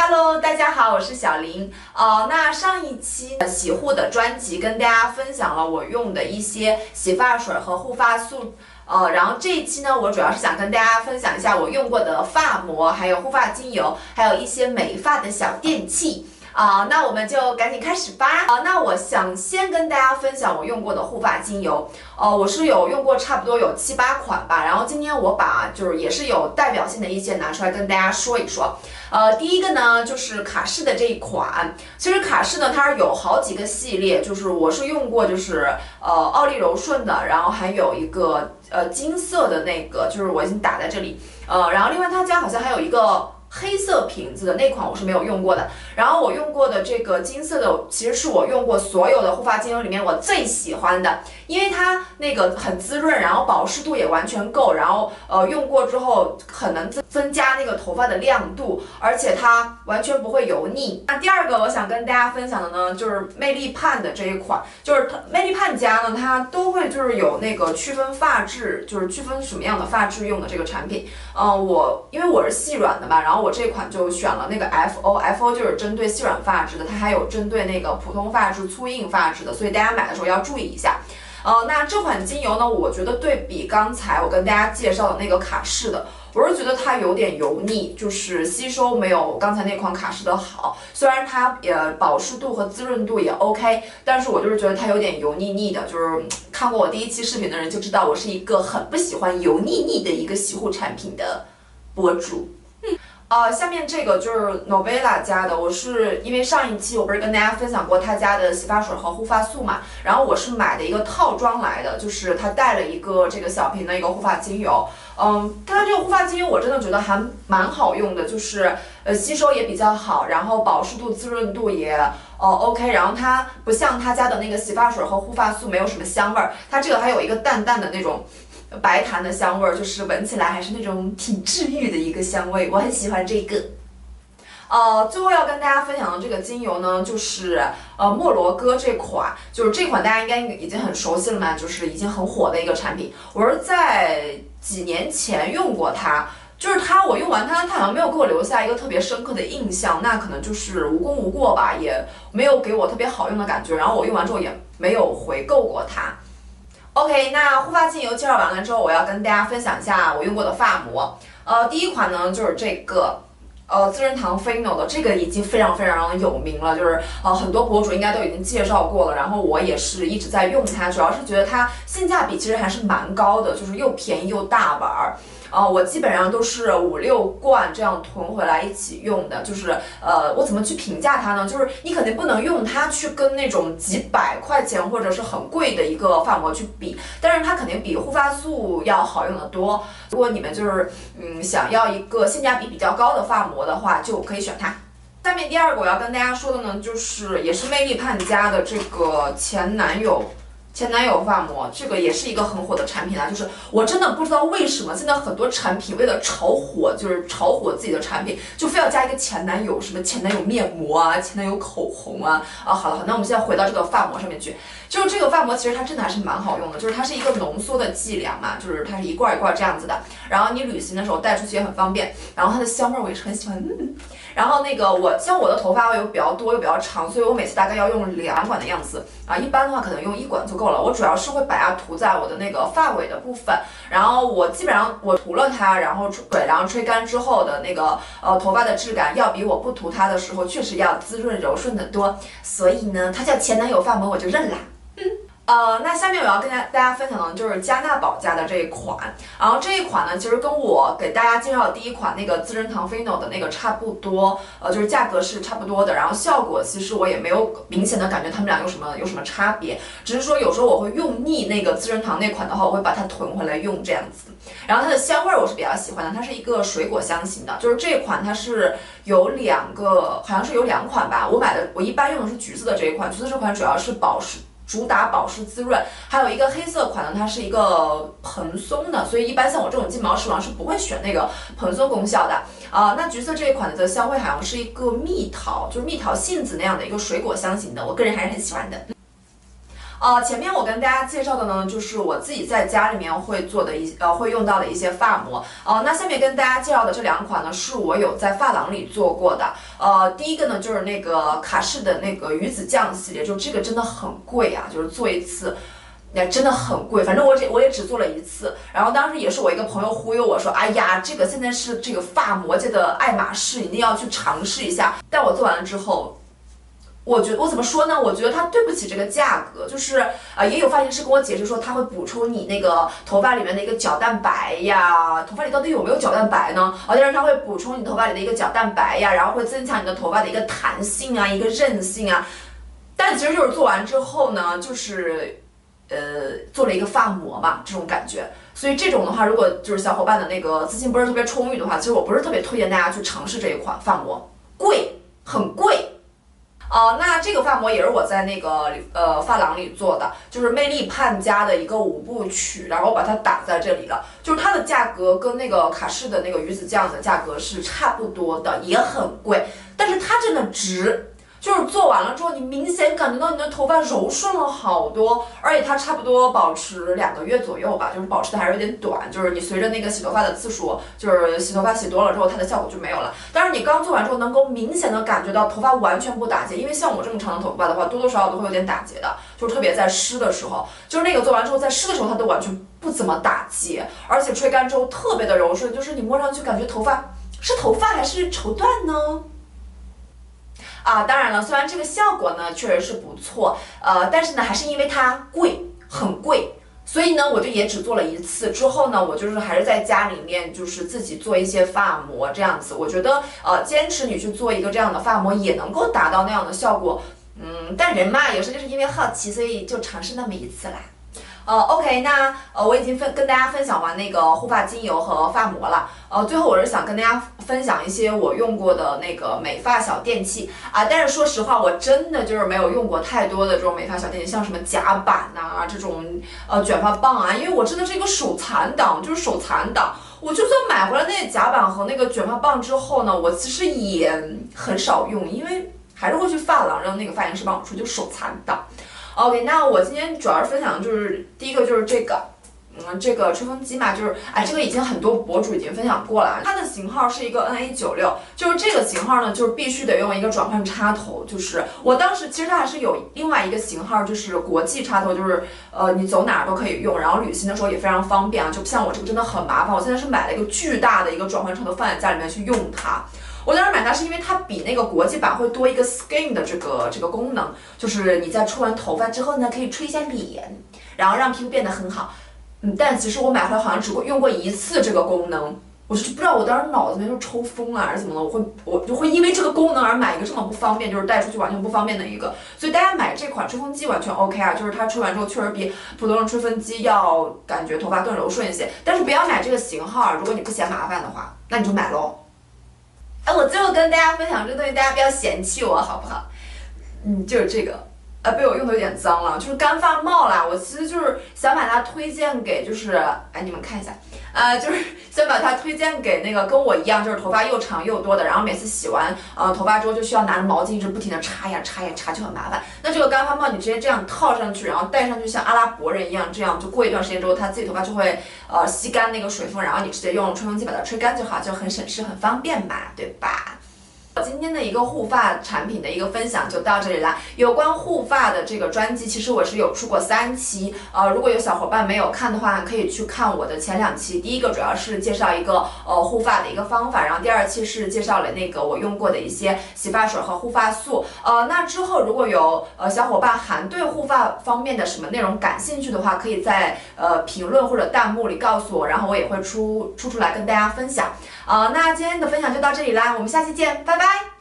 Hello， 大家好，我是小林。那上一期洗护的专辑跟大家分享了我用的一些洗发水和护发素。然后这一期呢，我主要是想跟大家分享一下我用过的发膜，还有护发精油，还有一些美发的小电器。那我们就赶紧开始吧。那我想先跟大家分享我用过的护发精油。我是有用过差不多有7、8款吧。然后今天我把就是也是有代表性的一些拿出来跟大家说一说。第一个呢就是卡诗的这一款。其实卡诗呢它是有好几个系列，就是我是用过就是奥利柔顺的，然后还有一个金色的那个，就是我已经打在这里。然后另外他家好像还有一个黑色瓶子的那款我是没有用过的，然后我用过的这个金色的其实是我用过所有的护发精油里面我最喜欢的，因为它那个很滋润，然后保湿度也完全够，然后用过之后很能增加那个头发的亮度，而且它完全不会油腻。那第二个我想跟大家分享的呢，就是魅力盼的这一款，就是魅力盼家呢它都会就是有那个区分发质，就是区分什么样的发质用的这个产品。因为我是细软的嘛，然后我这款就选了那个 FO 就是针对细软发质的，它还有针对那个普通发质、粗硬发质的，所以大家买的时候要注意一下。那这款精油呢，我觉得对比刚才我跟大家介绍的那个卡诗的，我是觉得它有点油腻，就是吸收没有刚才那款卡诗的好。虽然它保湿度和滋润度也 OK， 但是我就是觉得它有点油腻腻的。就是看过我第一期视频的人就知道，我是一个很不喜欢油腻腻的一个洗护产品的博主。下面这个就是 Novella 家的，我是因为上一期我不是跟大家分享过他家的洗发水和护发素嘛，然后我是买的一个套装来的，就是它带了一个这个小瓶的一个护发精油。它这个护发精油我真的觉得还蛮好用的，就是吸收也比较好，然后保湿度、滋润度也OK， 然后它不像他家的那个洗发水和护发素没有什么香味儿，它这个还有一个淡淡的那种白檀的香味儿，就是闻起来还是那种挺治愈的一个香味，我很喜欢这个。最后要跟大家分享的这个精油呢，就是莫罗哥这款，就是这款大家应该已经很熟悉了嘛，就是已经很火的一个产品。我是在几年前用过它，就是它我用完它好像没有给我留下一个特别深刻的印象，那可能就是无功无过吧，也没有给我特别好用的感觉，然后我用完之后也没有回购过它。OK， 那护发精油介绍完了之后，我要跟大家分享一下我用过的发膜。第一款呢就是这个资生堂 Fino 的，这个已经非常有名了，就是很多博主应该都已经介绍过了，然后我也是一直在用它，主要是觉得它性价比其实还是蛮高的，就是又便宜又大碗儿。我基本上都是5、6罐这样囤回来一起用的，就是我怎么去评价它呢？就是你肯定不能用它去跟那种几百块钱或者是很贵的一个发膜去比，但是它肯定比护发素要好用的多。如果你们就是想要一个性价比比较高的发膜的话，就可以选它。下面第二个我要跟大家说的呢，就是也是魅力盼家的这个前男友发膜，这个也是一个很火的产品啊，就是我真的不知道为什么现在很多产品为了炒火，就是炒火自己的产品，就非要加一个前男友，什么前男友面膜啊，前男友口红啊。好了，那我们现在回到这个发膜上面去，就是这个发膜其实它真的还是蛮好用的，就是它是一个浓缩的剂量嘛，就是它是一罐一罐这样子的，然后你旅行的时候带出去也很方便，然后它的香味我也是很喜欢。然后那个像我的头发又比较多又比较长，所以我每次大概要用2管的样子啊，一般的话可能用1管就够了。我主要是会把它涂在我的那个发尾的部分，然后我基本上我涂了它，然后吹干之后的那个头发的质感要比我不涂它的时候确实要滋润柔顺的多，所以呢它叫前男友发膜我就认啦。那下面我要跟大家分享的就是加纳宝家的这一款，然后这一款呢，其实跟我给大家介绍的第一款那个资生堂 Fino 的那个差不多，就是价格是差不多的，然后效果其实我也没有明显的感觉他们俩有什么差别，只是说有时候我会用腻那个资生堂那款的话，我会把它囤回来用这样子。然后它的香味我是比较喜欢的，它是一个水果香型的，就是这一款它是有好像是有2款吧，我一般用的是橘色的这一款，橘色这款主要是主打保湿滋润，还有一个黑色款呢，它是一个蓬松的，所以一般像我这种金毛狮王是不会选那个蓬松功效的。那橘色这一款的香味好像是一个蜜桃，就是蜜桃杏子那样的一个水果香型的，我个人还是很喜欢的。前面我跟大家介绍的呢，就是我自己在家里面会做的会用到的一些发膜。那下面跟大家介绍的这2款呢，是我有在发廊里做过的。第一个呢就是那个卡诗的那个鱼子酱系列，就这个真的很贵啊，就是做一次。那真的很贵，反正我也只做了1次，然后当时也是我一个朋友忽悠我说，哎呀，这个现在是这个发膜界的爱马仕，一定要去尝试一下。但我做完了之后，我怎么说呢？我觉得它对不起这个价格，就是也有发型师跟我解释说，它会补充你那个头发里面的一个角蛋白呀，头发里到底有没有角蛋白呢？但是它会补充你头发里的一个角蛋白呀，然后会增强你的头发的一个弹性啊，一个韧性啊。但其实就是做完之后呢，就是做了一个发膜嘛，这种感觉。所以这种的话，如果就是小伙伴的那个资金不是特别充裕的话，其实我不是特别推荐大家去尝试这一款发膜，贵，很贵。那这个发膜也是我在那个发廊里做的，就是魅力盼家的一个5部曲，然后把它打在这里了。就是它的价格跟那个卡诗的那个鱼子酱的价格是差不多的，也很贵，但是它真的值。就是做完了之后，你明显感觉到你的头发柔顺了好多，而且它差不多保持2个月左右吧，就是保持的还是有点短，就是你随着那个洗头发的次数，就是洗头发洗多了之后，它的效果就没有了。但是你刚做完之后，能够明显的感觉到头发完全不打结，因为像我这么长的头发的话，多多少少都会有点打结的，就是特别在湿的时候，就是那个做完之后，在湿的时候它都完全不怎么打结，而且吹干之后特别的柔顺，就是你摸上去感觉头发是头发还是绸缎呢？当然了，虽然这个效果呢确实是不错，但是呢还是因为它贵，很贵，所以呢我就也只做了1次。之后呢，我就是还是在家里面就是自己做一些发膜这样子。我觉得坚持你去做一个这样的发膜也能够达到那样的效果。但人嘛，有时候就是因为好奇，所以就尝试那么1次啦。OK， 那我已经跟大家分享完那个护发精油和发膜了。最后我是想跟大家分享一些我用过的那个美发小电器但是说实话，我真的就是没有用过太多的这种美发小电器，像什么夹板呐、这种卷发棒啊，因为我真的是一个手残党，就是手残党。我就算买回来那个夹板和那个卷发棒之后呢，我其实也很少用，因为还是会去发廊让那个发型师帮我出，就手残党。OK， 那我今天主要是分享的就是第一个就是这个，这个吹风机嘛，就是这个已经很多博主已经分享过了，它的型号是一个 NA96，就是这个型号呢，就是必须得用一个转换插头，就是我当时其实它还是有另外一个型号，就是国际插头，就是你走哪儿都可以用，然后旅行的时候也非常方便啊，就像我这个真的很麻烦，我现在是买了一个巨大的一个转换插头放在家里面去用它。我当时买它是因为它比那个国际版会多一个 skin 的这个功能，就是你在吹完头发之后呢，可以吹一下脸，然后让皮肤变得很好。但其实我买回来好像只用过1次这个功能，我就不知道我当时脑子里面就抽风了还是怎么了，我就会因为这个功能而买一个这么不方便，就是带出去完全不方便的一个。所以大家买这款吹风机完全 OK 啊，就是它吹完之后确实比普通的吹风机要感觉头发更柔顺一些。但是不要买这个型号，如果你不嫌麻烦的话，那你就买喽。我最后跟大家分享这个东西，大家不要嫌弃我好不好？就是这个，被我用的有点脏了，就是干发帽啦。我其实就是想把它推荐给，就是你们看一下，就是想把它推荐给那个跟我一样，就是头发又长又多的，然后每次洗完头发之后就需要拿着毛巾一直不停的擦呀擦呀擦，就很麻烦。那这个干发帽你直接这样套上去，然后戴上去，像阿拉伯人一样，这样就过一段时间之后，它自己头发就会吸干那个水分，然后你直接用吹风机把它吹干就好，就很省事很方便嘛，对吧？今天的一个护发产品的一个分享就到这里啦。有关护发的这个专辑，其实我是有出过3期，如果有小伙伴没有看的话，可以去看我的前2期。第一个主要是介绍一个护发的一个方法，然后第2期是介绍了那个我用过的一些洗发水和护发素。那之后如果有小伙伴还对护发方面的什么内容感兴趣的话，可以在评论或者弹幕里告诉我，然后我也会出来跟大家分享。那今天的分享就到这里啦，我们下期见，拜拜。